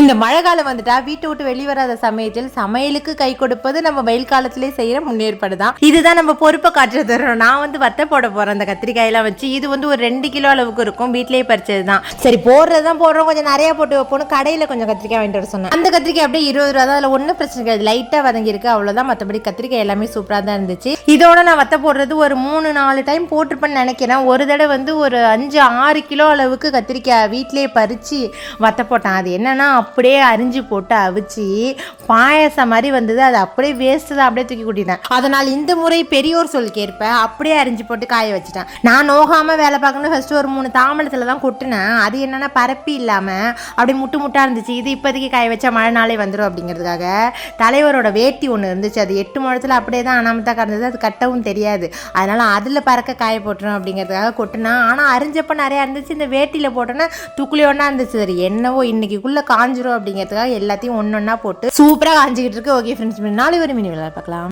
இந்த மழை காலம் வந்துட்டா வீட்டை விட்டு வெளிவராத சமயத்தில் சமையலுக்கு கை கொடுப்பது நம்ம வெயில் காலத்திலே செய்யற முன்னேற்பாடு தான். இதுதான் நம்ம பொறுப்பை காற்று தரும். நான் வத்த போட போறேன் அந்த கத்திரிக்காயெல்லாம் வச்சு. இது ஒரு 2 கிலோ அளவுக்கு இருக்கும், வீட்லயே பறிச்சது தான். சரி போடுறதுதான் போடுறோம், கொஞ்சம் நிறைய போட்டு வைப்போம். கடையில கொஞ்சம் கத்திரிக்காய் வாங்கிட்டு வர சொன்னேன். அந்த கத்திரிக்காய் அப்படியே 20 ரூபா தான், அதுல ஒன்றும் பிரச்சனை கிடையாது, லைட்டா வதங்கி இருக்கு அவ்வளவுதான். மற்றபடி கத்திரிக்காய் எல்லாமே சூப்பரா தான் இருந்துச்சு. இதோட நான் வத்த போடுறது ஒரு 3-4 டைம் போட்டிருப்பேன்னு நினைக்கிறேன். ஒரு தடவை ஒரு 5-6 கிலோ அளவுக்கு கத்திரிக்காய் வீட்லயே பறிச்சு வத்த போட்டேன். அது என்னன்னா அப்படியே அரிஞ்சு போட்டு அவிச்சு பாயசம் மாதிரி வந்தது. அது அப்படியே வேஸ்ட் தான், அப்படியே தூக்கி கூட்டிட்டேன். அதனால் இந்த முறை பெரியோர் சொல் கேட்பேன், அப்படியே அரிஞ்சு போட்டு காய வச்சுட்டேன். நான் நோகாம வேலை பார்க்கணும். ஃபர்ஸ்ட் ஒரு 3 தாமலத்தில் தான் கொட்டினேன். அது என்னன்னா பரப்பி இல்லாம அப்படி முட்டா இருந்துச்சு. இது இப்போதைக்கு காய வச்சா மழை நாளே வந்துடும் அப்படிங்கிறதுக்காக தலைவரோட வேட்டி ஒன்று இருந்துச்சு. அது 8 முழத்தில் அப்படியே தான் அனாமத்தாக கிடந்தது. அது கட்டவும் தெரியாது, அதனால அதில் பறக்க காய போட்டுரும் அப்படிங்கிறதுக்காக கொட்டினேன். ஆனால் அரிஞ்சப்ப நிறையா இருந்துச்சு. இந்த வேட்டியில் போட்டோன்னா துக்குளி ஒன்றா இருந்துச்சு. சரி என்னவோ இன்னைக்குள்ளே காஞ்சிரும் அப்படிங்கிறதுக்காக எல்லாத்தையும் ஒன்றா போட்டு சூப்பராக காஞ்சிக்கிட்டு இருக்கு. ஓகே ஃப்ரெண்ட்ஸ், நாளை ஒரு மினி விளையாட பார்க்கலாம்.